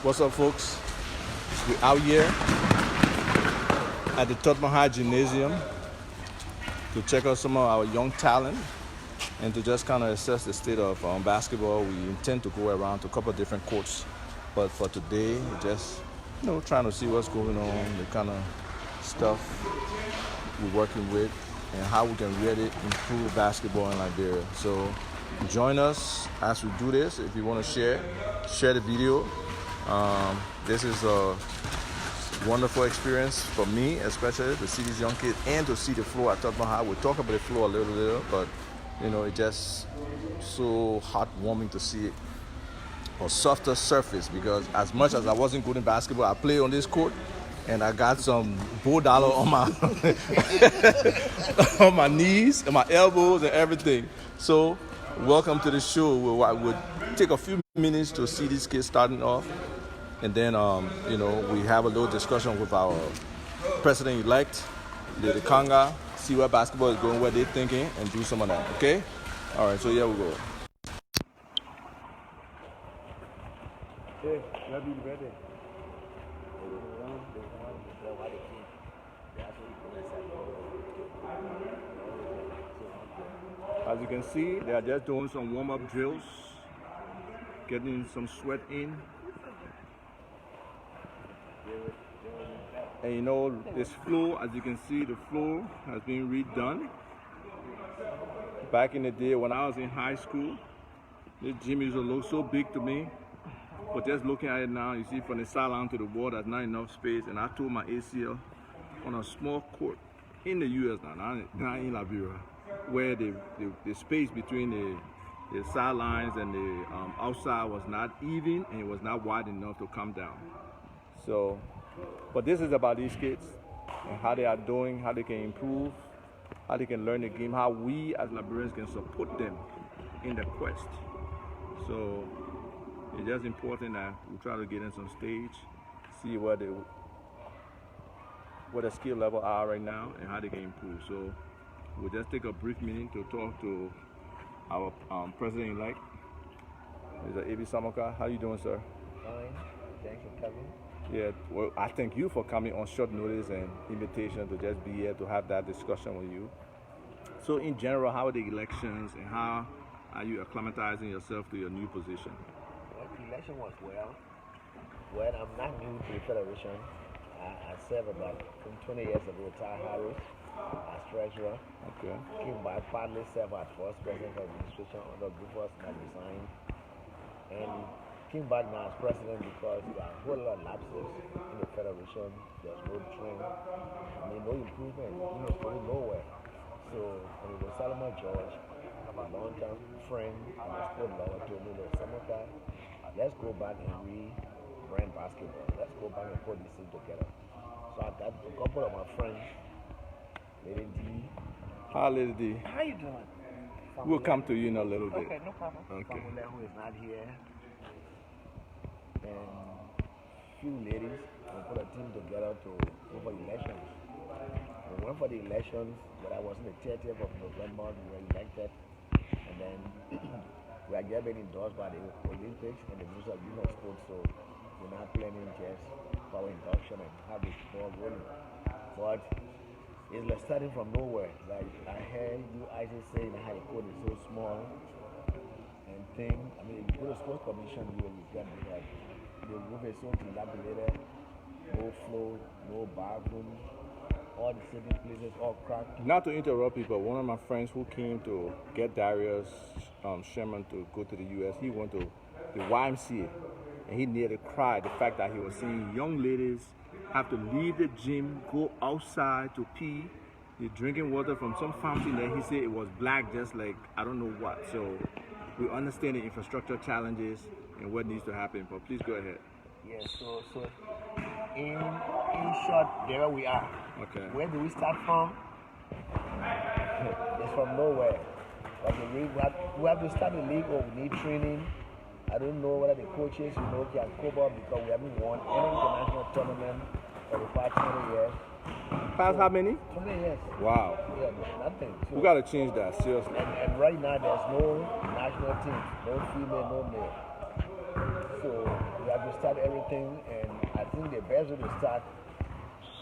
What's up, folks? We're out here at the Tubman Gymnasium to check out some of our young talent and to just kind of assess the state of basketball. We intend to go around to a couple of different courts, but for today, we're just trying to see what's going on, the kind of stuff we're working with, and how we can really improve basketball in Liberia. So join us as we do this. If you want to share the video. This is a wonderful experience for me, especially to see these young kids and to see the floor at Tubman High. We'll talk about the floor a little, but it's just so heartwarming to see a softer surface, because as much as I wasn't good in basketball, I played on this court and I got some $4 on my on my knees and my elbows and everything. So welcome to the show. We'll take a few minutes to see these kids starting off, and then we have a little discussion with our president-elect, Lady Kanga, see where basketball is going, what they're thinking, and do some of that. Okay? All right. So here we go. Hey, you'll be ready. As you can see, they are just doing some warm-up drills, getting some sweat in. And this floor, as you can see, the floor has been redone. Back in the day when I was in high school, this gym used to look so big to me. But just looking at it now, you see from the sideline to the wall, there's not enough space. And I tore my ACL on a small court in the US now, not in Liberia, where the space between the sidelines and the outside was not even, and it was not wide enough to come down. So, but this is about these kids and how they are doing, how they can improve, how they can learn the game, how we as Liberians can support them in the quest. So it's just important that we try to get in some stage, see where the skill level are right now and how they can improve. So we'll just take a brief minute to talk to our president-elect, Mr. A.B. Samaka. How you doing, sir? Fine. Thanks for coming. Yeah, well, I thank you for coming on short notice and invitation to just be here to have that discussion with you. So in general, how are the elections and how are you acclimatizing yourself to your new position? Well, the election was well. Well, I'm not new to the Federation. I served about 20 years ago, Ty Harris, as treasurer. Okay. Came back, partly served as first president of administration under Buford that resigned. And came back now as president because there are a whole lot of lapses in the Federation. There's no trend, no improvement, going nowhere. So when it was Solomon George, my long-term friend and my sport lover, told me, look, Samantha, let's go back and rebrand basketball. Let's go back and put this thing together. So I got a couple of my friends, Lady D. Hi, Lady D. How you doing? We'll come to you in a little bit. Okay, no problem. Okay. Famule, who is not here, and few ladies, we put a team together to go for elections. We went for the elections, but I was on the 30th of November. We were elected, and then we are getting endorsed by the Olympics and the Minister of Youth and Sports. So we're not planning just for our induction and have the ball rolling. But it's like starting from nowhere. Like I heard you Isaac saying how the code is so small and thing. I mean, if you go to sports commission, you will get like the roof is so dilapidated, no flow, no bathroom, all the sitting places all cracked. Not to interrupt you, but one of my friends who came to get Darius Sherman to go to the U.S., he went to the YMCA, and he nearly cried the fact that he was seeing young ladies have to leave the gym, go outside to pee. They're drinking water from some fountain that he said it was black, just like I don't know what. So we understand the infrastructure challenges and what needs to happen, but please go ahead. Yes, so in short, there we are. Okay. Where do we start from? It's from nowhere. Like we have to start the league, or we need training. I don't know whether the coaches, can cope up, because we haven't won any international tournament for the past 20 years. Past how many? 20 years. Wow. Yeah, nothing. So, We got to change that, seriously. and right now, there's no national team, no female, no male. So we have to start everything, and I think the best way to start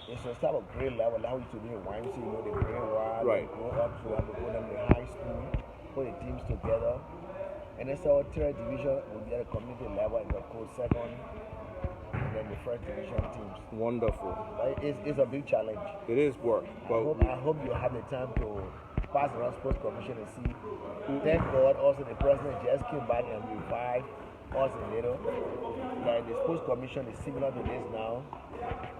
is to start at grade level. Like how we used to do in YMC, you know, the grade one, Right. go up to have to go down to high school, put the teams together, and then so third division will be at the community level, and the coach second, and then the first division teams. Wonderful. But it's a big challenge. It is work. But I hope you have the time to pass around sports commission and see. Thank God also the president just came back and revived us a little. Like the sports commission is similar to this now.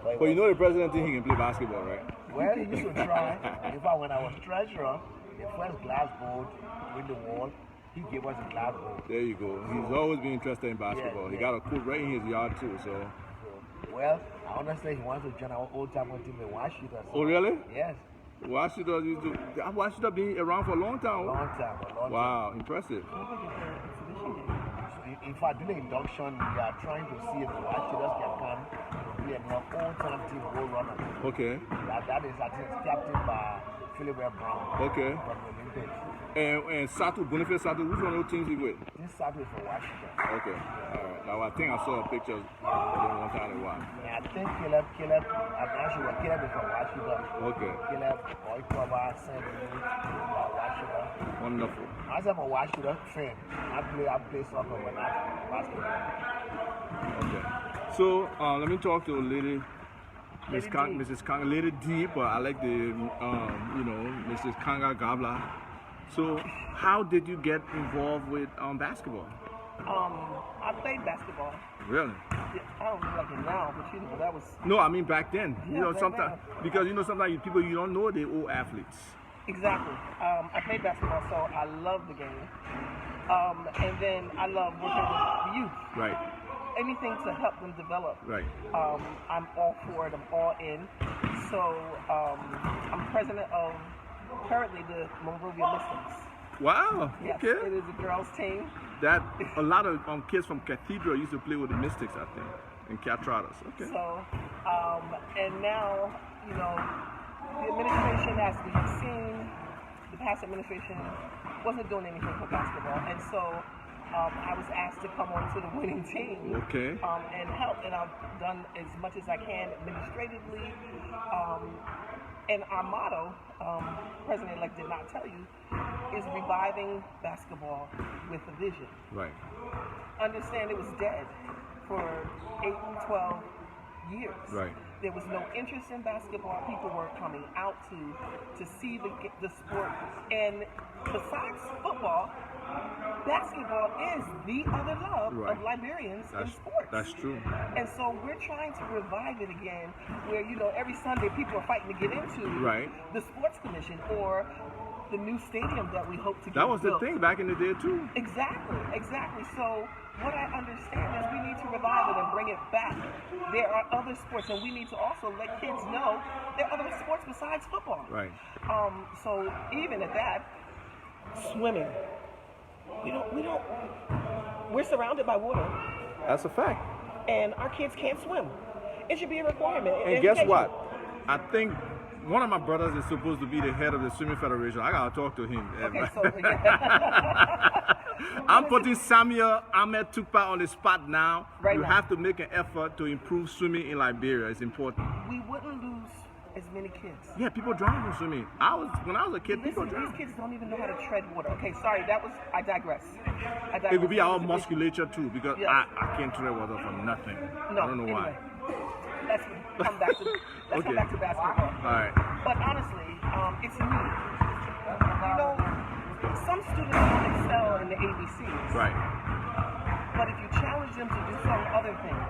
But you know the president think he can play basketball, right? Well, he used to try. In fact, when I was treasurer, the first glass board with the wall, he gave us a glass board. There you go. He's always been interested in basketball. He got a court right in his yard too. So. Well, I understand he wants to join our old time team in Washington. So. Oh really? Yes. Washington used to. Washington been around for a long time. A long time. Wow, impressive. In fact, during the induction, we are trying to see if the Washington can come be an all-time team goal runner. Okay. That is, I think, captained by Philip Brown. Okay. From the Olympics. And Sato, Boniface Sato, which one of those teams he with? This Sato is from Washington. Okay. All right. Now I think I saw pictures of them one time in a while. And I think Caleb, I'm not sure what Caleb is from Washington. Okay. Caleb, Oeter, St. Louis, Washington. Wonderful. As I'm a Washington fan, I play soccer, but not basketball. Okay. So let me talk to Lady Mrs. Kanga, Lady D, but I like the Mrs. Kanga Gabla. So how did you get involved with basketball? I played basketball. Really? Yeah, I don't know like it now, but that was. No, I mean back then. Yeah, Sometimes because sometimes people you don't know they're old athletes. Exactly. I played basketball, so I love the game. And then I love working with the youth. Right. Anything to help them develop. Right. I'm all for it. I'm all in. So I'm president of currently the Monrovia Mystics. Wow. Yes, Okay. it is a girls' team. That a lot of kids from Cathedral used to play with the Mystics, I think, and Catradas. Okay. So, and now, the administration, as we have seen, the past administration wasn't doing anything for basketball, and so I was asked to come on to the winning team. Okay. And help, and I've done as much as I can administratively. And our motto, President-elect did not tell you, is reviving basketball with a vision. Right. Understand it was dead for 8, 12 years. Right. There was no interest in basketball. People were coming out to see the sport. And besides football, basketball is the other love of Liberians in sports. That's true. And so we're trying to revive it again, where every Sunday people are fighting to get into the sports commission or the new stadium that we hope to get That was built. the thing back in the day too. Exactly. So what I understand is we need to revive it and bring it back. There are other sports, and we need to also let kids know there are other sports besides football. Right. So even at that, swimming. We're surrounded by water. That's a fact. And our kids can't swim. It should be a requirement. And guess what? I think one of my brothers is supposed to be the head of the swimming federation. I gotta talk to him. Okay, so I'm putting Samuel Ahmed Tukpa on the spot now. Right you now. have to make an effort to improve swimming in Liberia. It's important. We wouldn't lose as many kids. Yeah, people drown in swimming. When I was a kid, people drowned. These kids don't even know how to tread water. Okay, sorry, I digress. It could be our musculature too, because Yes. I can't tread water for nothing. No, I don't know why. Let's come back to basketball. All right. But honestly, it's new. Some students don't excel in the ABCs. Right. But if you challenge them to do some other things,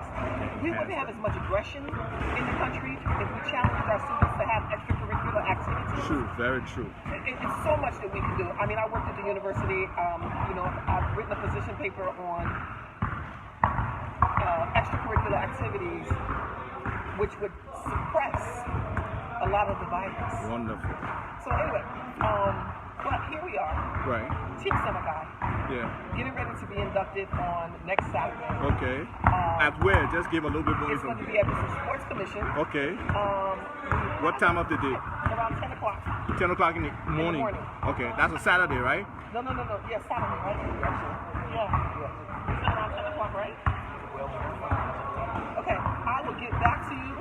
we wouldn't have as much aggression in the country if we challenged our students to have extracurricular activities. True, very true. It's so much that we can do. I mean, I worked at the university. I've written a position paper on extracurricular activities, which would suppress a lot of the violence. Wonderful. So anyway, but here we are. Right. Team Summer Guy. Yeah. Getting ready to be inducted on next Saturday. Okay. At where? Just give a little bit more It's going to be information. at the Sports Commission. Okay. What time of the day? Around 10 o'clock. 10 o'clock in the morning. Okay. That's a Saturday, right? No. Yeah, Saturday, right? Yeah. It's around 10 o'clock, right?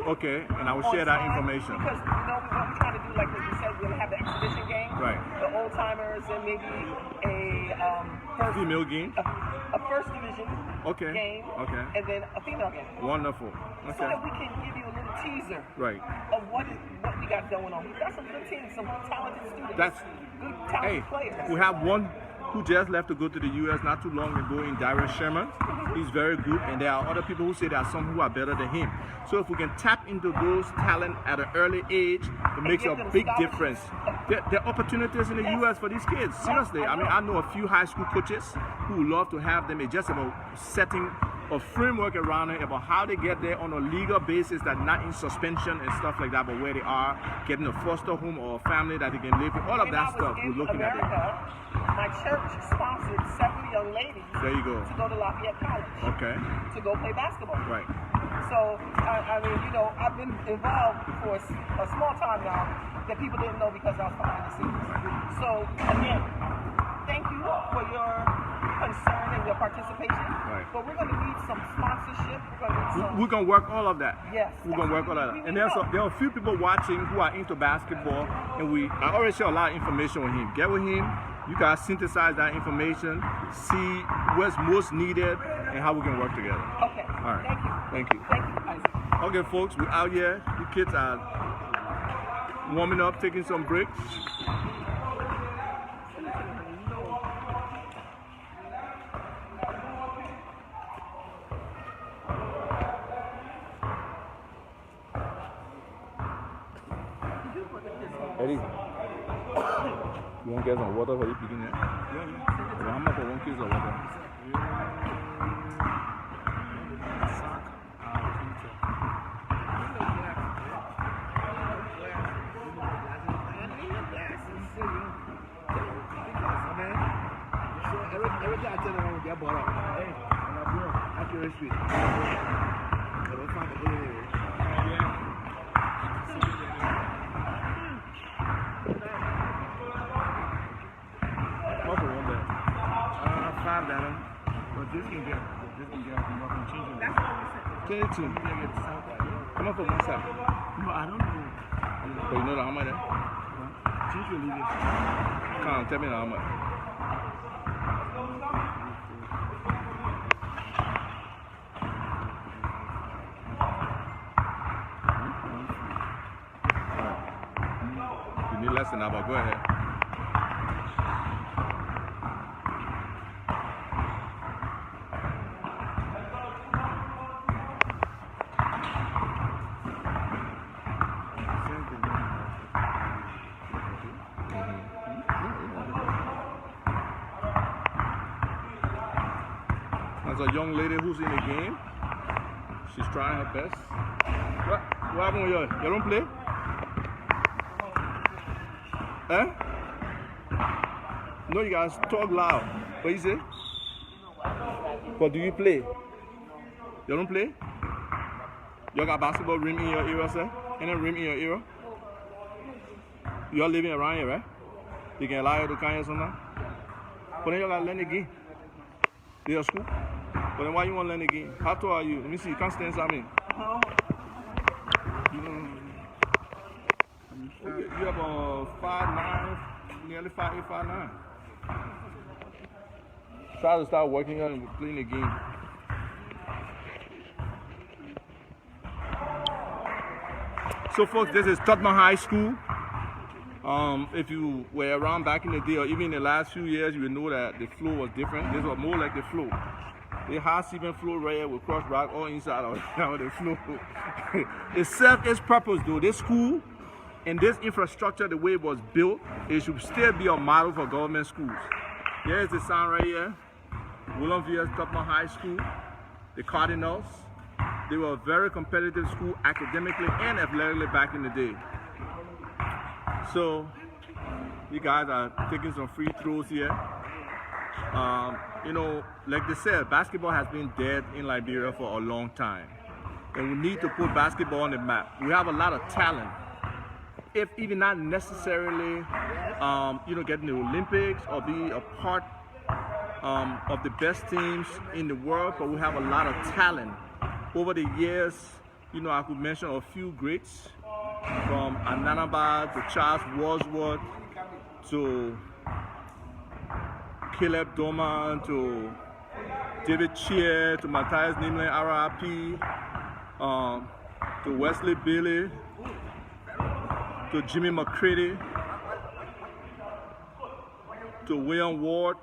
Okay, and I will on share that time, information. Because what we're trying to do, like you said, we're gonna have the exhibition game, Right. the old timers, and maybe a first Female game. a first division Okay. game, Okay. and then a female game. Wonderful. So Okay. that we can give you a little teaser Right. of what we got going on. We've got some good teams, some talented students, That's good talented hey. players. We have one who just left to go to the U.S. not too long ago in Darius Sherman. He's very good, and there are other people who say there are some who are better than him. So if we can tap into those talent at an early age, it makes a big difference. There are opportunities in the U.S. for these kids. Seriously, I mean, I know a few high school coaches who would love to have them. It's just about setting a framework around it about how they get there on a legal basis, that not in suspension and stuff like that, but where they are, getting a foster home or a family that they can live in. All of that stuff, we're looking at it. My church sponsored several young ladies There you go. to go to Lafayette College. Okay. To go play basketball. Right. So, I mean, I've been involved for a small time now that people didn't know because I was behind the scenes. So, again, thank you for your concern and your participation. Right. But we're going to need some sponsorship. We're going to work all of that. Yes. We're going to work all of that. And there are a few people watching who are into basketball, and I already share a lot of information with him. Get with him. You guys synthesize that information, see what's most needed, and how we can work together. Okay. All right. Thank you. Thank you. Thank you, Isaac. Okay, folks, we're out here. The kids are warming up, taking some breaks. Eddie, you want to get some water for you picking it? Yeah. How much for one case of water? Everything I tell them, they bought up. Hey, accuracy. So we'll find the bullet. What for one bed? $5. But this can get more from changing. That's what we said. 22. Come on for one side. No, I don't know. But you know how much? Change will leave it. Come on, tell me how much. You need less than that, but go ahead. There's a young lady who's in the game. She's trying her best. What happened with you? You don't play? Eh? No, you guys talk loud. What you say? But do you play? You don't play? You got basketball rim in your area, sir? Any rim in your area? You're living around here, right? You can allow you to come here sometimes? But then you gotta learn the game. You at school? But then why you want to learn the game? How tall are you? Let me see. You can't stand something. You're about 5'9", nearly 5'8", 5'9". Try to start working on playing the game. So folks, this is Tubman High School. If you were around back in the day, or even in the last few years, you will know that the floor was different. This was more like the floor. The high cement floor right here with cross rock all inside of the floor. It served its purpose though. This school and this infrastructure, the way it was built, it should still be a model for government schools. Here's the sign right here. Williamville Tubman High School. The Cardinals. They were a very competitive school academically and athletically back in the day. So you guys are taking some free throws here. You know, like they said, basketball has been dead in Liberia for a long time. And we need to put basketball on the map. We have a lot of talent. If even not necessarily, you know, get in the Olympics or be a part of the best teams in the world, but we have a lot of talent. Over the years, You know, I could mention a few greats from Ananaba to Charles Wadsworth to Caleb Dormah to David Cheer to Matthias Nimlin, RRP, to Wesley Bailey, to Jimmy McCready, to William Ward,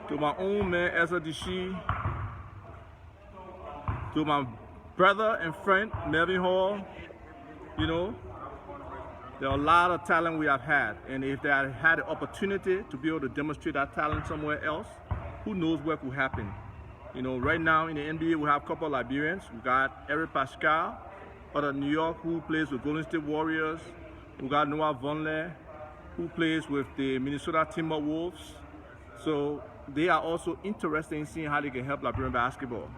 to my own man Ezra Dishi, to my brother and friend Melvin Hall. You know, there are a lot of talent we have had, and if they had had the opportunity to be able to demonstrate that talent somewhere else, who knows what could happen. You know, right now in the NBA we have a couple of Liberians. We got Eric Pascal out of New York who plays with Golden State Warriors. We got Noah Vonleh who plays with the Minnesota Timberwolves. So they are also interested in seeing how they can help Liberian basketball.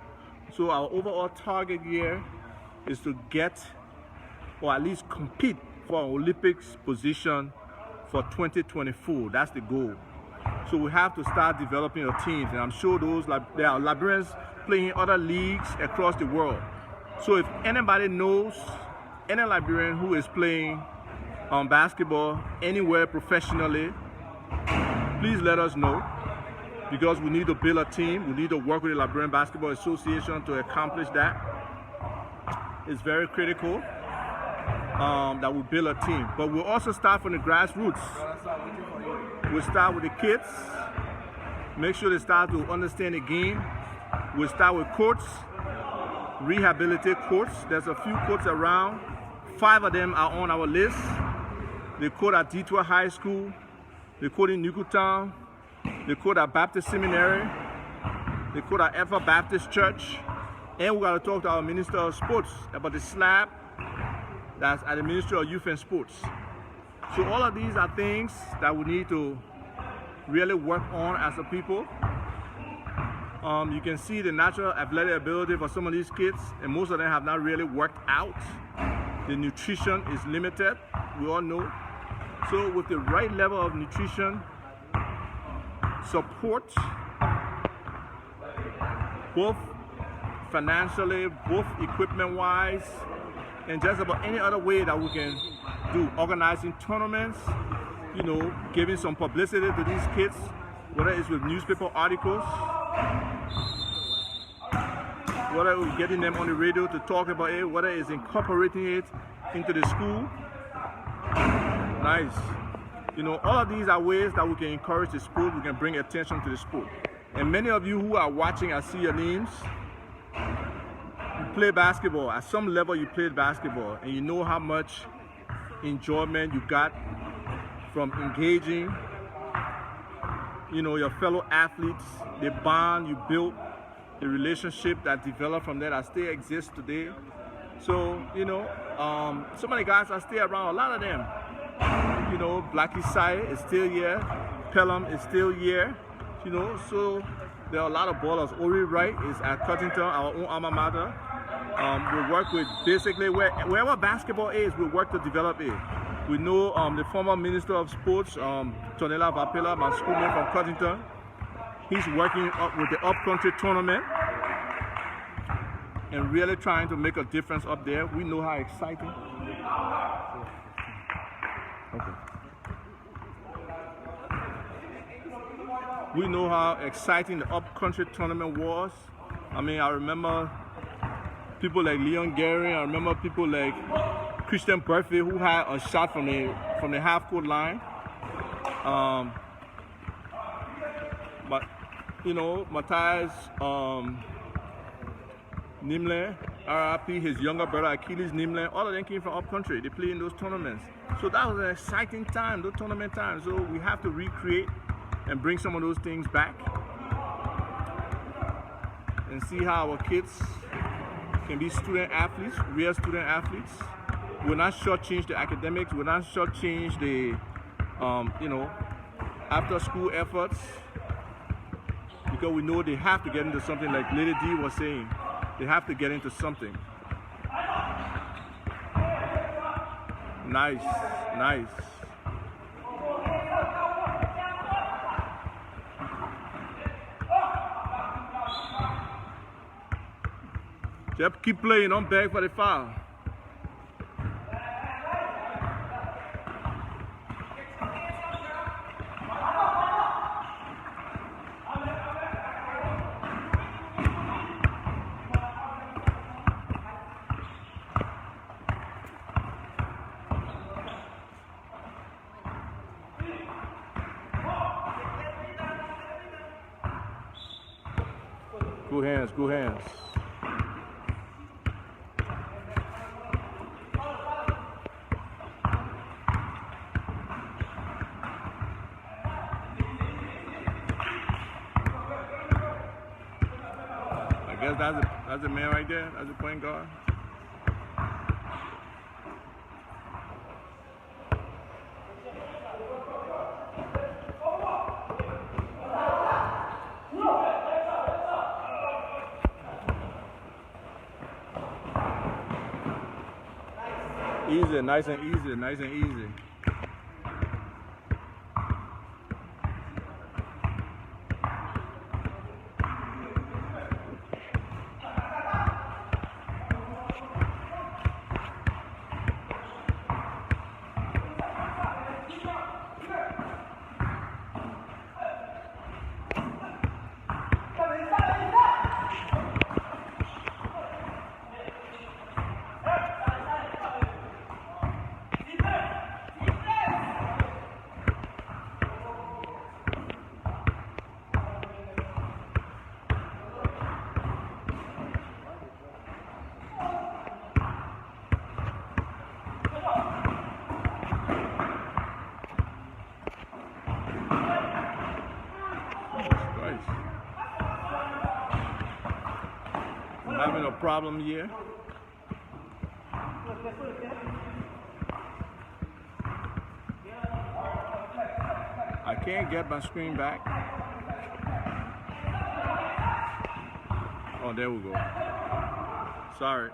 So our overall target here is to get, or at least compete for an Olympics position for 2024. That's the goal. So we have to start developing our teams, and I'm sure there are Liberians playing in other leagues across the world. So if anybody knows any Liberian who is playing basketball anywhere professionally, please let us know, because we need to build a team. We need to work with the Liberian Basketball Association to accomplish that. It's very critical that we build a team, but we'll also start from the grassroots. We'll start with the kids, make sure they start to understand the game. We'll start with courts, rehabilitate courts. There's a few courts around. 5 of them are on our list. They court at Detroit High School, they court in Newtown, they court at Baptist Seminary, they court at Ever Baptist Church, and we got to talk to our Minister of Sports about the slab that's at the Ministry of Youth and Sports. So all of these are things that we need to really work on as a people. You can see the natural athletic ability for some of these kids, and most of them have not really worked out. The nutrition is limited, we all know. So with the right level of nutrition, support, both financially, both equipment-wise, and just about any other way that we can do, organizing tournaments, you know, giving some publicity to these kids, whether it's with newspaper articles, whether it's getting them on the radio to talk about it, whether it's incorporating it into the school. Nice. You know, all of these are ways that we can encourage the sport, we can bring attention to the sport. And many of you who are watching, I see your names. You play basketball. At some level you played basketball, and you know how much enjoyment you got from engaging, you know, your fellow athletes, the bond you built, the relationship that developed from there that still exists today. So, you know, so many guys are still around, a lot of them. You know, Blackie Sai is still here, Pelham is still here, you know, so there are a lot of ballers. Ori Wright is at Cuttington, our own alma mater. We work with basically wherever basketball is, we work to develop it. We know the former Minister of Sports, Tonela Vapela, my schoolmate from Cuttington. He's working up with the up-country tournament and really trying to make a difference up there. We know how exciting. Okay. We know how exciting the up-country tournament was. I mean, I remember people like Leon Gary. I remember people like Christian Burford who had a shot from the half-court line. But you know, Matthias Nimlin, RRP, his younger brother Achilles Nimlin, all of them came from up-country. They played in those tournaments. So that was an exciting time, those tournament times. So we have to recreate and bring some of those things back and see how our kids can be student athletes, real student athletes. We'll not shortchange the academics, we'll not shortchange the, you know, after-school efforts, because we know they have to get into something like Lady D was saying. They have to get into something. Nice, nice. Just keep playing, don't beg for the foul. Good hands, good hands. I guess that's the man right there. That's the point guard. Easy, nice and easy, nice and easy. I'm having a problem here. I can't get my screen back. Oh, there we go. Sorry.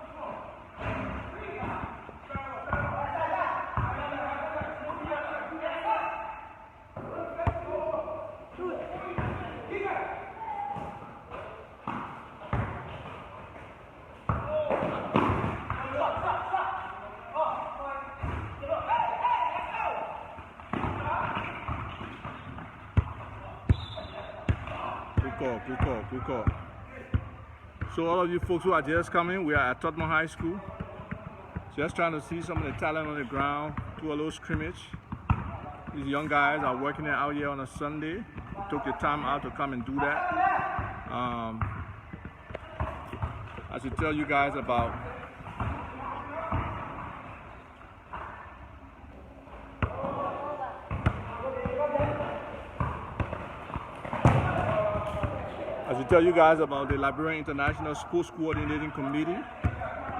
Good call. So all of you folks who are just coming, we are at Tubman High School. Just trying to see some of the talent on the ground, do a little scrimmage. These young guys are working out here on a Sunday. We took the time out to come and do that. I should tell you guys about the Liberian International Sports Coordinating Committee.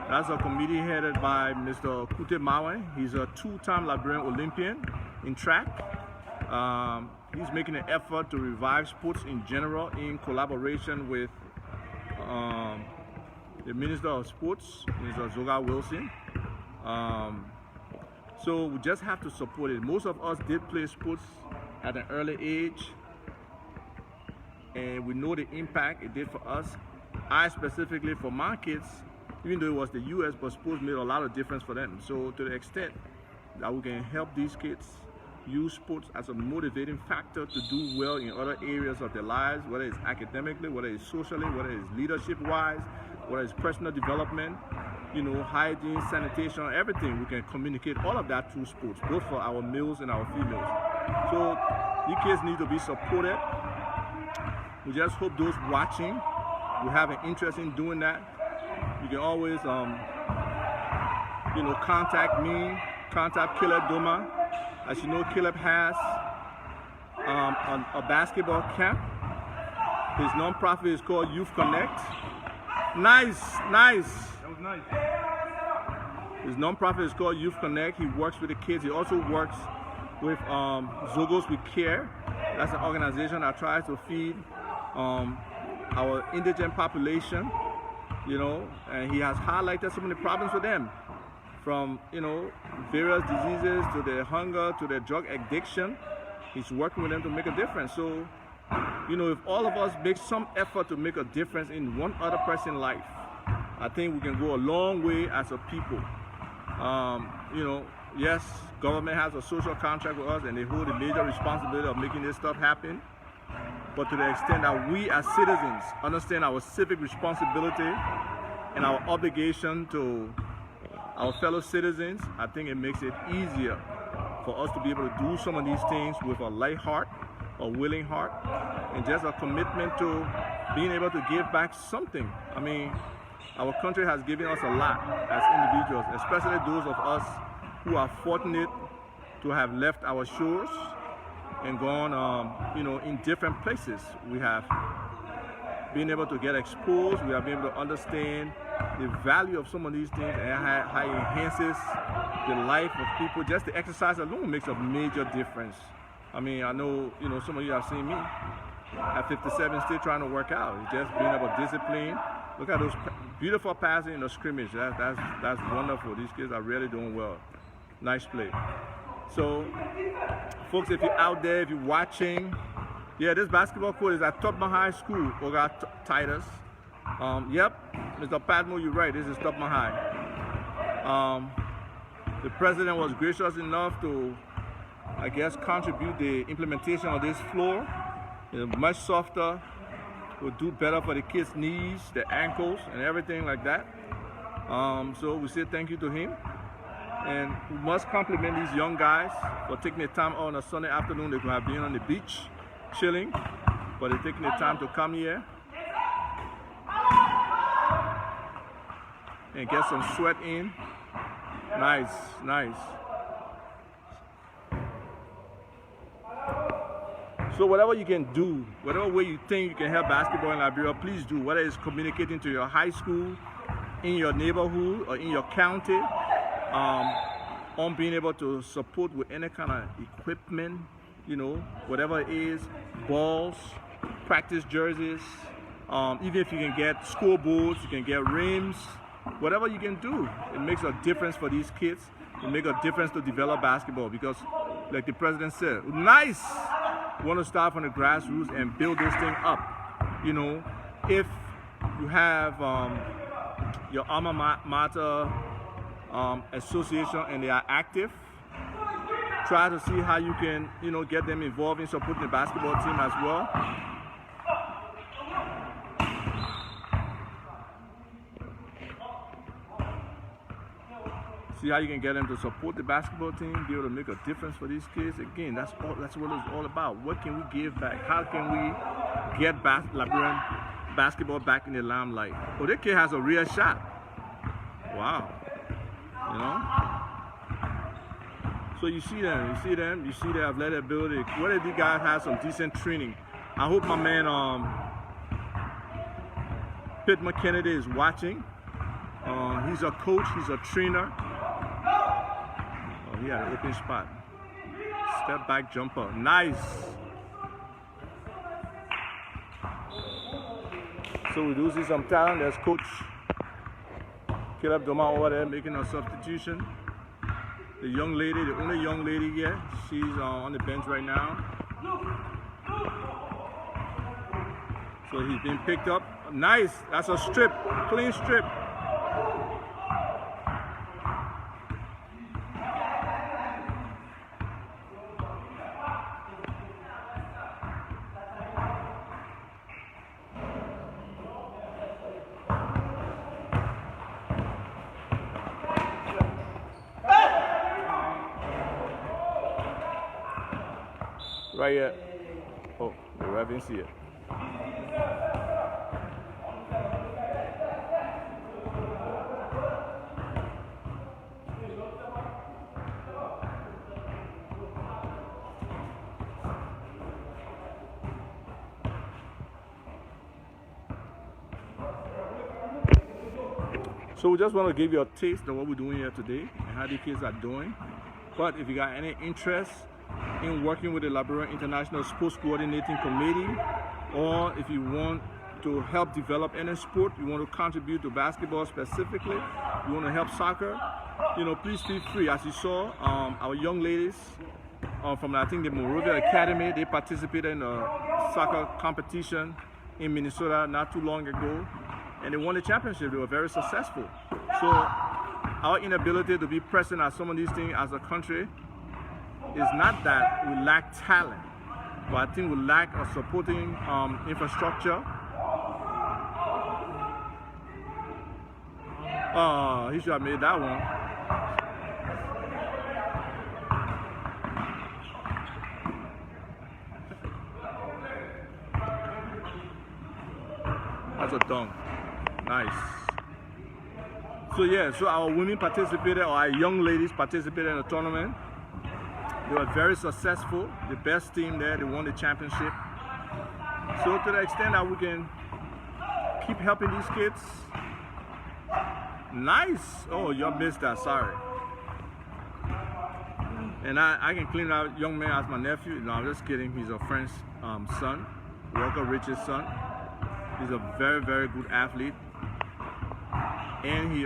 That's a committee headed by Mr. Tubman. He's a two-time Liberian Olympian in track. He's making an effort to revive sports in general in collaboration with the Minister of Sports, Mr. Zoga Wilson. So we just have to support it. Most of us did play sports at an early age, and we know the impact it did for us. I specifically, for my kids, even though it was the US, but sports made a lot of difference for them. So to the extent that we can help these kids use sports as a motivating factor to do well in other areas of their lives, whether it's academically, whether it's socially, whether it's leadership-wise, whether it's personal development, you know, hygiene, sanitation, everything, we can communicate all of that through sports, both for our males and our females. So you kids need to be supported. We just hope those watching will have an interest in doing that. You can always, you know, contact me, contact Caleb Dormah. As you know, Caleb has a basketball camp. His nonprofit is called Youth Connect. Nice. That was nice. His nonprofit is called Youth Connect. He works with the kids. He also works with Zogos with Care. That's an organization that tries to feed our indigent population, you know, and he has highlighted some of the problems with them, from, you know, various diseases to their hunger to their drug addiction. He's working with them to make a difference. So, you know, if all of us make some effort to make a difference in one other person's life, I think we can go a long way as a people. You know, yes, government has a social contract with us and they hold the major responsibility of making this stuff happen. But to the extent that we as citizens understand our civic responsibility and our obligation to our fellow citizens, I think it makes it easier for us to be able to do some of these things with a light heart, a willing heart, and just a commitment to being able to give back something. I mean, our country has given us a lot as individuals, especially those of us who are fortunate to have left our shores and gone, you know, in different places. We have been able to get exposed. We have been able to understand the value of some of these things and how it enhances the life of people. Just the exercise alone makes a major difference. I mean, I know, you know, some of you have seen me at 57 still trying to work out. It's just being able to discipline. Look at those beautiful passing in the scrimmage. That's wonderful. These kids are really doing well. Nice play. So, folks, if you're out there, if you're watching, yeah, this basketball court is at Tubman High School, Oeter, Titus. Yep, Mr. Padmo, you're right. This is Tubman High. The president was gracious enough to, I guess, contribute the implementation of this floor. It's much softer. Will do better for the kids' knees, their ankles, and everything like that. So we say thank you to him. And we must compliment these young guys for taking the time out on a Sunday afternoon. They could have been on the beach, chilling, but they're taking the time to come here and get some sweat in. Nice, nice. So whatever you can do, whatever way you think you can help basketball in Liberia, please do. Whether it's communicating to your high school, in your neighborhood, or in your county, on being able to support with any kind of equipment, you know, whatever it is, balls, practice jerseys, even if you can get scoreboards, you can get rims, whatever you can do, it makes a difference for these kids. It makes a difference to develop basketball because, like the president said, nice. You want to start from the grassroots and build this thing up. You know, if you have your alma mater association and they are active, try to see how you can, you know, get them involved in supporting the basketball team as well. See how you can get them to support the basketball team, be able to make a difference for these kids. Again, that's what it's all about. What can we give back? How can we get Liberian basketball back in the limelight? Oh, that kid has a real shot. Wow. You know? So you see their athletic ability. What if these guys have some decent training? I hope my man Pitt Kennedy is watching. He's a coach, he's a trainer. He had an open spot. Step back jumper. Nice. So we do see some talent. There's Coach Dormah over there making a substitution. The young lady, the only young lady here, she's on the bench right now. So he's been picked up. Nice. That's a strip. Clean strip. Right here. Oh, the ref didn't see it. So we just want to give you a taste of what we're doing here today and how the kids are doing. But if you got any interest in working with the Liberian International Sports Coordinating Committee, or if you want to help develop any sport, you want to contribute to basketball specifically, you want to help soccer, you know, please feel free. As you saw, our young ladies from, I think, the Monrovia Academy, they participated in a soccer competition in Minnesota not too long ago. and they won the championship. They were very successful. So our inability to be present at some of these things as a country is not that we lack talent, but I think we lack a supporting infrastructure. He should have made that one. That's a dunk. Nice. So yeah, so our women participated, or our young ladies participated in the tournament. They were very successful. The best team there, they won the championship. So to the extent that we can keep helping these kids. Nice. Oh, you missed that, sorry. And I can claim that young man as my nephew. No, I'm just kidding. He's a friend's son, Walker Rich's son. He's a very, very good athlete. And he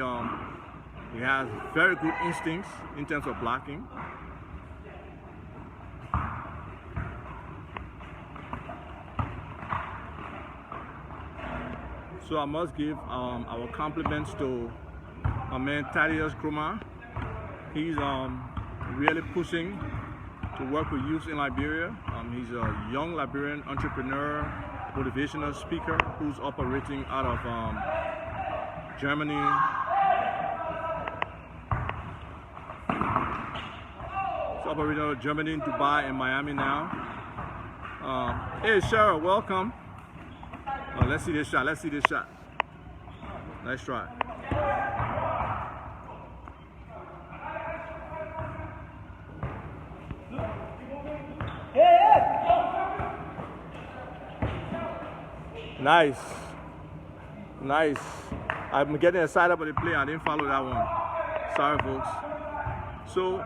has very good instincts in terms of blocking. So I must give our compliments to our man Dormah. He's really pushing to work with youth in Liberia. He's a young Liberian entrepreneur, motivational speaker who's operating out of Germany. He's operating out of Germany, Dubai, and Miami now. Hey Cheryl, welcome. Let's see this shot. Let's see this shot. Nice try. Nice. Nice. I'm getting excited about the play. I didn't follow that one. Sorry, folks. So,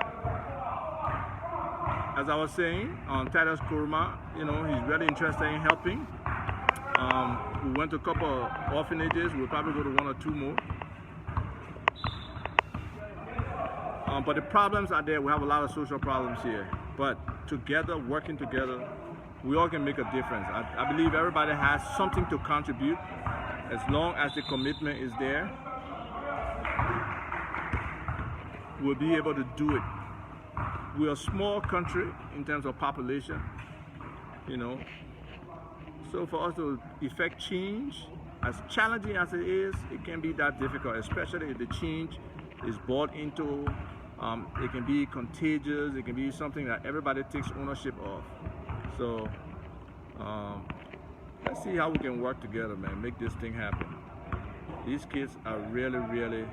as I was saying, on Dormah, you know, he's really interested in helping. We went to a couple of orphanages. We'll probably go to one or two more. But the problems are there. We have a lot of social problems here. But together, working together, we all can make a difference. I believe everybody has something to contribute as long as the commitment is there. We'll be able to do it. We're a small country in terms of population, you know. So for us to effect change, as challenging as it is, it can be that difficult, especially if the change is bought into. It can be contagious. It can be something that everybody takes ownership of. So let's see how we can work together, man, make this thing happen. These kids are really, really,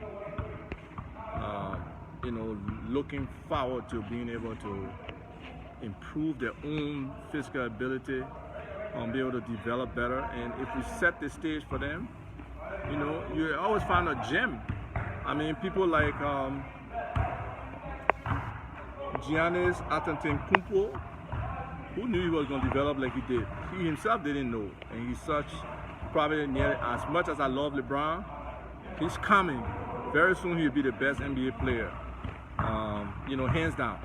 you know, looking forward to being able to improve their own physical ability, be able to develop better. And if we set the stage for them, you know, you always find a gem. I mean, people like Giannis Antetokounmpo, who knew he was going to develop like he did? He himself didn't know. And he's such, probably near, as much as I love LeBron, he's coming. Very soon he'll be the best NBA player, you know, hands down.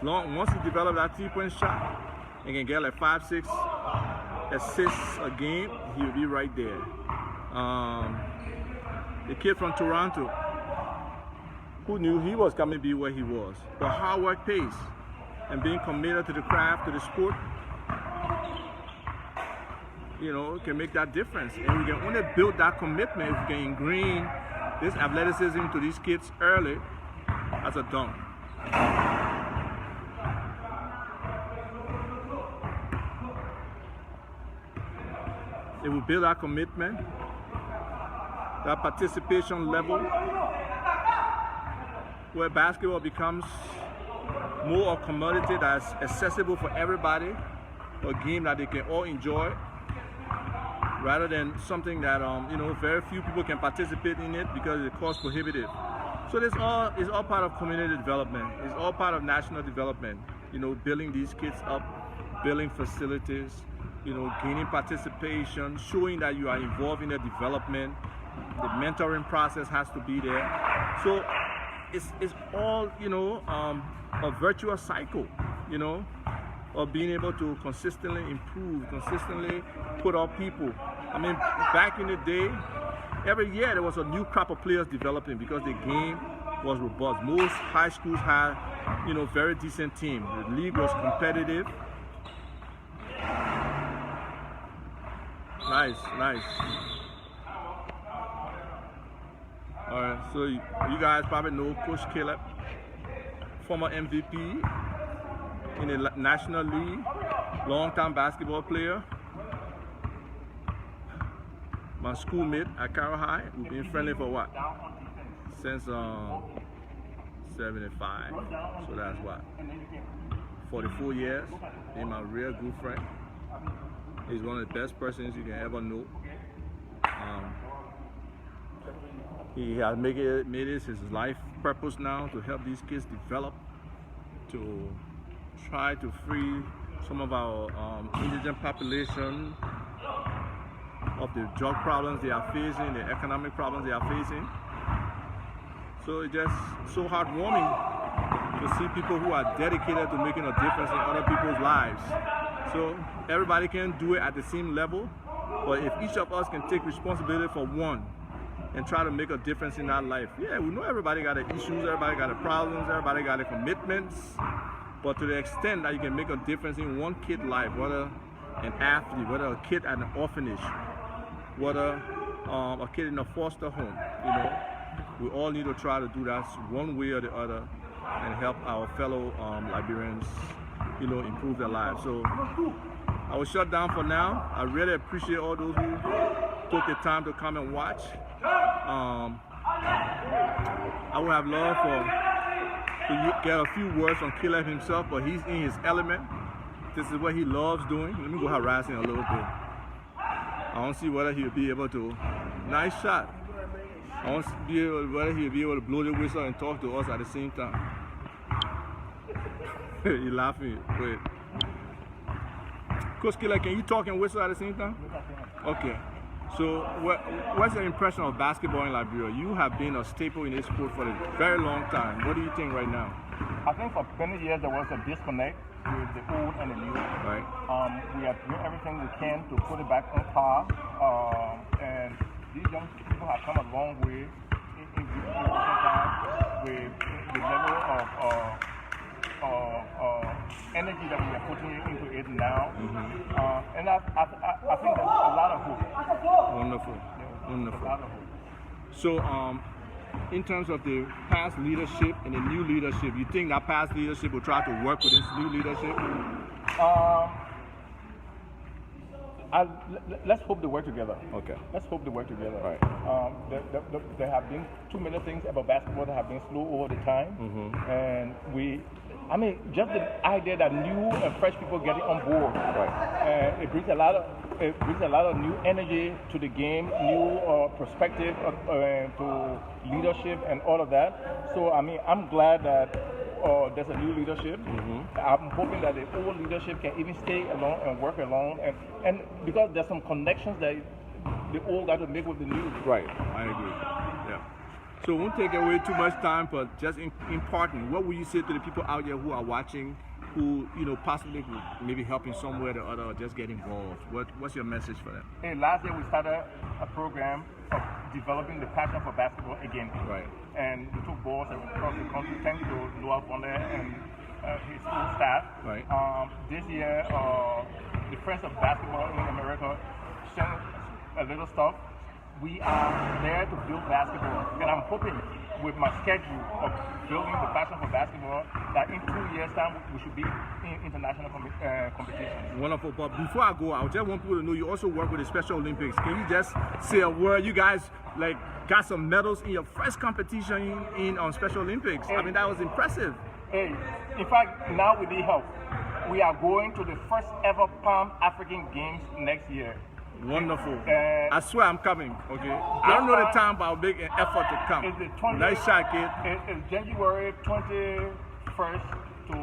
Once he develops that 3-point shot and can get like 5-6 assists a game, he'll be right there. The kid from Toronto, who knew he was coming to be where he was? But hard work pays, and being committed to the craft, to the sport, you know, can make that difference. And we can only build that commitment if we can ingrain this athleticism to these kids early as a dunk. It will build our commitment, that participation level, where basketball becomes more a commodity that's accessible for everybody, a game that they can all enjoy, rather than something that you know, very few people can participate in it because it's cost prohibitive. So it's all part of community development. It's all part of national development. You know, building these kids up, building facilities, you know, gaining participation, showing that you are involved in their development. The mentoring process has to be there. So it's all, you know, a virtuous cycle, you know, of being able to consistently improve, consistently put our people I mean, back in the day, every year there was a new crop of players developing because the game was robust. Most high schools had, very decent teams. The league was competitive. Nice. All right, so you guys probably know Coach Caleb, former MVP in the National League, long-time basketball player. My schoolmate at Carroll High. We've been friendly for what? Since 75. So that's what? 44 years. He's my real good friend. He's one of the best persons you can ever know. He has made it his life purpose now to help these kids develop, to try to free some of our indigent population of the drug problems they are facing, the economic problems they are facing. So it's just so heartwarming to see people who are dedicated to making a difference in other people's lives. So everybody can do it at the same level, but if each of us can take responsibility for one and try to make a difference in our life. Yeah, we know everybody got the issues, everybody got the problems, everybody got the commitments, but to the extent that you can make a difference in one kid's life, whether an athlete, whether a kid at an orphanage, whether a kid in a foster home, we all need to try to do that one way or the other and help our fellow Liberians, improve their lives. So I will shut down for now. I really appreciate all those who took the time to come and watch. I would have loved to get a few words from Caleb himself, but he's in his element. This is what he loves doing. Let me go harass him a little bit. I want to see whether he'll be able to. Nice shot. I want to see whether he'll be able to blow the whistle and talk to us at the same time. You're laughing. Wait. Coach Caleb, can you talk and whistle at the same time? Okay. So, what's your impression of basketball in Liberia? You have been a staple in this sport for a very long time. What do you think right now? I think for many years there was a disconnect with the old and the new. Right. We are doing everything we can to put it back on par, and these young people have come a long way in recent times with the level of energy that we are putting into it now. And I think there's a lot of hope. Wonderful. A lot of hope. So, in terms of the past leadership and the new leadership, you think that past leadership will try to work with this new leadership? Let's hope they work together. Okay. Let's hope they work together. Right. There have been too many things about basketball that have been slow over the time, and just the idea that new and fresh people getting on board, right. It brings a lot of new energy to the game, new perspective to leadership and all of that. So I'm glad that there's a new leadership. I'm hoping that the old leadership can even stay along and work along, and because there's some connections that the old got to make with the new. Right, I agree. Yeah. So we won't take away too much time, but just important, what would you say to the people out there who are watching, who possibly could maybe help in some way or the other, or just get involved? What's your message for them? Hey, last year we started a program of developing the passion for basketball again. Right. And we took balls across the country, thanks to Noah Bonner and his whole staff. Right. This year, the Friends of Basketball in America sent a little stuff. We are there to build basketball, and I'm hoping with my schedule of building the passion for basketball that in 2 years' time we should be in international competition. Wonderful. But before I go, I just want people to know you also work with the Special Olympics. Can you just say a word? You guys got some medals in your first competition in on Special Olympics. Hey. That was impressive. Hey, in fact, now with the help, we are going to the first ever Pan African Games next year. Wonderful. I swear I'm coming, okay? I don't know the time, but I'll make an effort to come. Nice shot, kid. It's January 21st to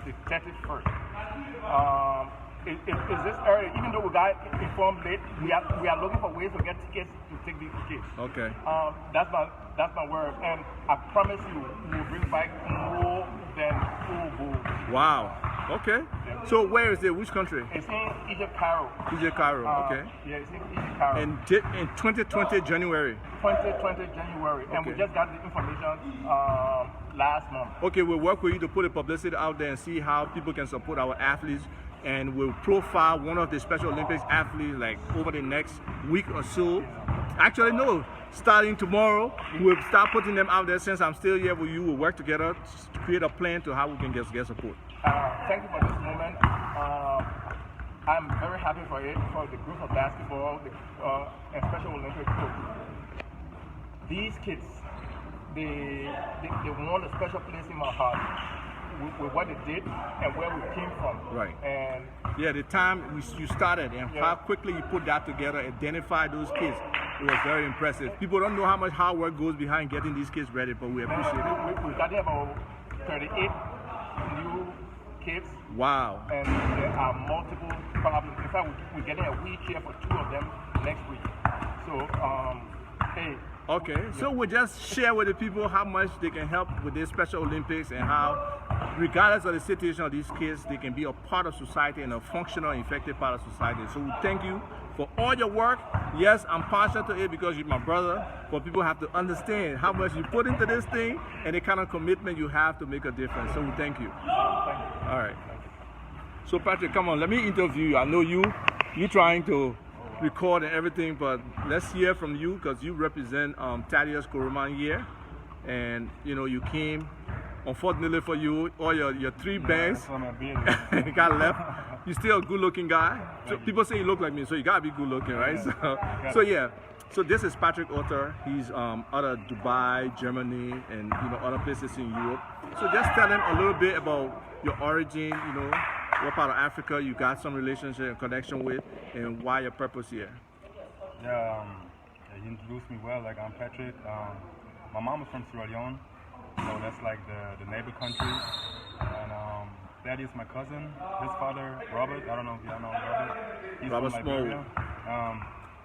the 31st. It's this early, even though we got informed late, we are looking for ways to get tickets to take these kids. Okay. That's my word, and I promise you, we'll bring back more than 2 goals. Wow. Okay. So where is it? Which country? It's in Egypt, Cairo. Egypt, Cairo. Okay. Yeah, it's in Egypt, Cairo. And in 2020 January. 2020 January, and we Okay. just got the information last month. Okay, we'll work with you to put the publicity out there and see how people can support our athletes. And we'll profile one of the Special Olympics athletes like over the next week or so. Actually, no, starting tomorrow, we'll start putting them out there. Since I'm still here with you, we'll work together to create a plan to how we can get support. Thank you for this moment. I'm very happy for it, for the group of basketball, and Special Olympics group. These kids, they want a special place in my heart with what they did and where we came from. Right. And yeah, the time you started and Yeah. how quickly you put that together, identify those kids, it was very impressive. People don't know how much hard work goes behind getting these kids ready, but we appreciate it. we got about 38 new kids. Wow. And there are multiple problems. In fact, we're getting a wheelchair for 2 of them next week. So, hey. Okay, so we'll just share with the people how much they can help with this Special Olympics and how, regardless of the situation of these kids, they can be a part of society and a functional, effective part of society. So we thank you for all your work. Yes, I'm partial to it because you're my brother, but people have to understand how much you put into this thing and the kind of commitment you have to make a difference. So we thank you. All right. So Patrick, come on, let me interview you. I know you're trying to record and everything, but let's hear from you because you represent Thaddeus Koroman here, and you know you came. Unfortunately for you, all your 3 bands got left. You're still a good-looking guy. So people say you look like me, so you gotta be good-looking, right? So yeah. So this is Patrick Oeter. He's out of Dubai, Germany, and other places in Europe. So just tell him a little bit about your origin. What part of Africa you got some relationship and connection with, and why your purpose here. Yeah, you introduced me well. Like, I'm Patrick. My mom is from Sierra Leone, so that's like the neighbor country. And Daddy is my cousin. His father, Robert. I don't know if y'all know Robert. He's Robert from Liberia.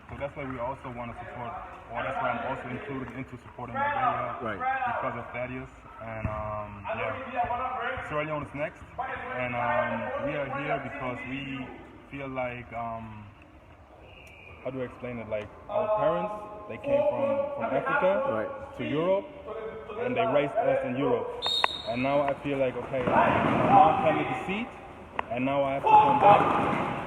So that's why we also want to support, or that's why I'm also included into supporting Liberia, Right. because of Thaddeus. And yeah, Sierra Leone is next, and we are here because we feel like, how do I explain it? Like, our parents, they came from Africa to Europe, and they raised us in Europe. And now I feel like, okay, my mom planted the seed, and now I have to come back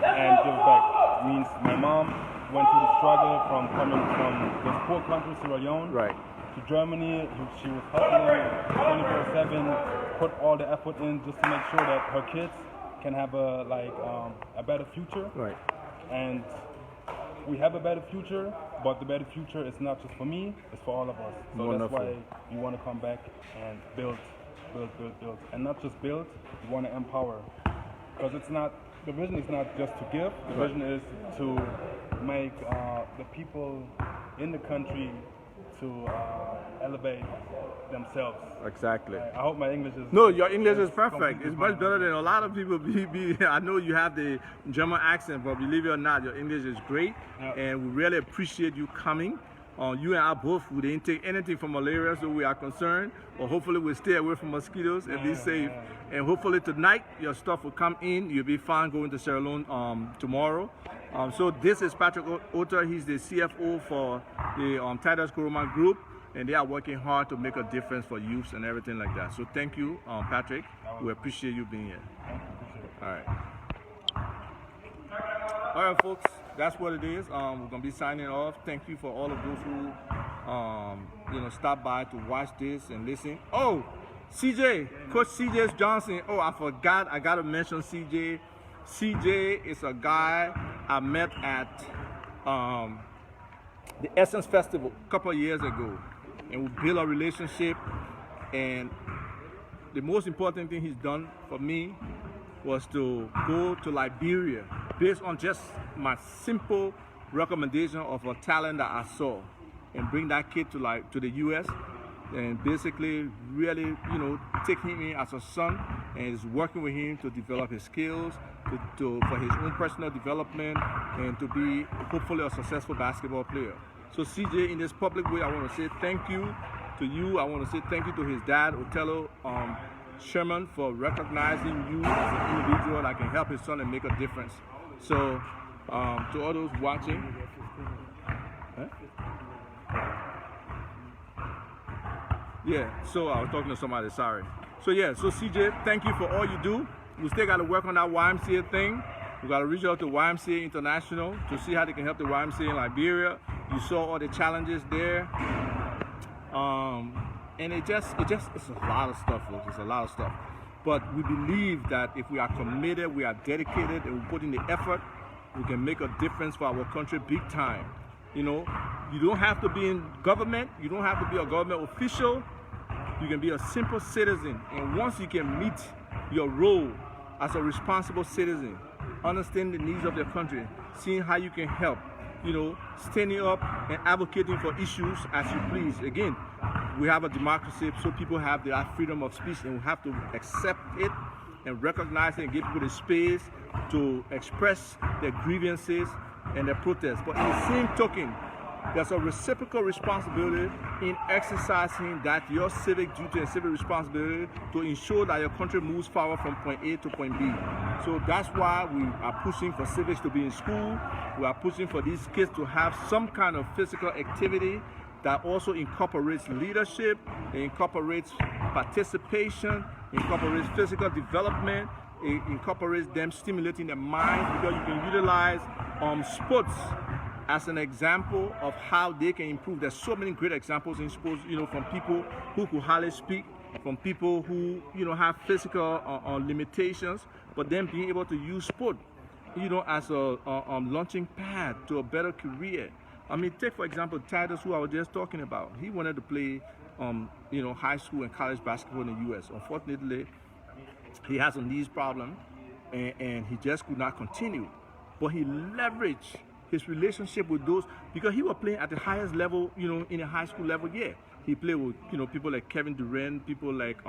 and give back. It means my mom went through the struggle from coming from this poor country, Sierra Leone, to Germany. She was hustling 24/7, put all the effort in just to make sure that her kids can have a better future. Right. And we have a better future, but the better future is not just for me, it's for all of us. So Wonderful. that's why we want to come back and build. And not just build, we want to empower. Because the vision is not just to give, the vision is to make the people in the country to elevate themselves. Exactly. I hope my English is... No, your English is perfect. It's much better than a lot of people. I know you have the German accent, but believe it or not, your English is great. Yeah. And we really appreciate you coming. You and I both, we didn't take anything from malaria, so we are concerned. But hopefully we'll stay away from mosquitoes and be safe. And hopefully tonight, your stuff will come in. You'll be fine going to Sierra Leone tomorrow. So this is Patrick Oeter. He's the CFO for the Thaddeus Koroman Group. And they are working hard to make a difference for youths and everything like that. So thank you, Patrick. We appreciate you being here. All right. All right, folks. That's what it is. We're gonna be signing off. Thank you for all of those who, stopped by to watch this and listen. Oh, CJ, Coach CJ Johnson. Oh, I forgot. I gotta mention CJ. CJ is a guy I met at the Essence Festival a couple of years ago, and we built a relationship. And the most important thing he's done for me was to go to Liberia based on just my simple recommendation of a talent that I saw, and bring that kid to the US, and basically really take him in as a son, and is working with him to develop his skills for his own personal development, and to be hopefully a successful basketball player. So CJ, in this public way, I want to say thank you to you. I want to say thank you to his dad, Otello, Sherman for recognizing you as an individual that can help his son and make a difference. So, to all those watching, yeah, so I was talking to somebody, sorry. So yeah, so CJ, thank you for all you do. We still got to work on that YMCA thing. We got to reach out to YMCA International to see how they can help the YMCA in Liberia. You saw all the challenges there. And it's a lot of stuff, folks. It's a lot of stuff. But we believe that if we are committed, we are dedicated, and we put in the effort, we can make a difference for our country big time. You know, you don't have to be in government. You don't have to be a government official. You can be a simple citizen. And once you can meet your role as a responsible citizen, understand the needs of your country, seeing how you can help, you know, standing up and advocating for issues as you please. Again, we have a democracy, so people have their freedom of speech, and we have to accept it and recognize it and give people the space to express their grievances and their protests. But in the same token, there's a reciprocal responsibility in exercising that your civic duty and civic responsibility to ensure that your country moves forward from point A to point B. So that's why we are pushing for civics to be in school. We are pushing for these kids to have some kind of physical activity that also incorporates leadership, incorporates participation, incorporates physical development, it incorporates them stimulating their minds, because you can utilize sports as an example of how they can improve. There's so many great examples in sports, you know, from people who could hardly speak, from people who, you know, have physical limitations, but then being able to use sport, you know, as a launching pad to a better career. I mean, take for example Titus, who I was just talking about. He wanted to play, you know, high school and college basketball in the U.S. Unfortunately, he has a knees problem, and he just could not continue. But he leveraged his relationship with those, because he was playing at the highest level, you know, in a high school level. Yeah, he played with, you know, people like Kevin Durant, people like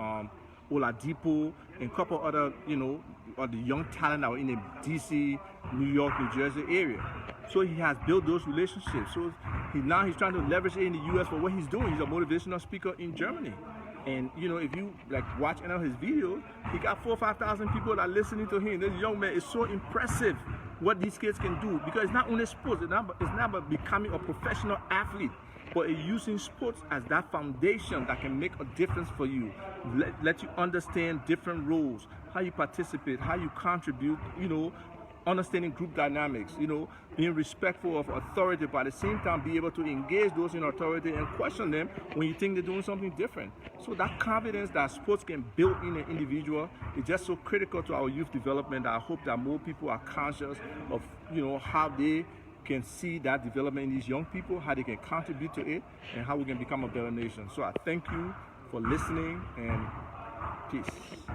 Oladipo, and a couple other, you know, the young talent that were in the DC, New York, New Jersey area. So he has built those relationships. So now he's trying to leverage it in the U.S. for what he's doing. He's a motivational speaker in Germany. And, you know, if you like watch any of his videos, he got 4,000 or 5,000 people that are listening to him. This young man is so impressive what these kids can do, because it's not only sports. It's not about becoming a professional athlete, but using sports as that foundation that can make a difference for you. Let you understand different roles, how you participate, how you contribute, you know, understanding group dynamics, you know, being respectful of authority, but at the same time be able to engage those in authority and question them when you think they're doing something different. So that confidence that sports can build in an individual is just so critical to our youth development. I hope that more people are conscious of, you know, how they can see that development in these young people, how they can contribute to it, and how we can become a better nation. So I thank you for listening, and peace.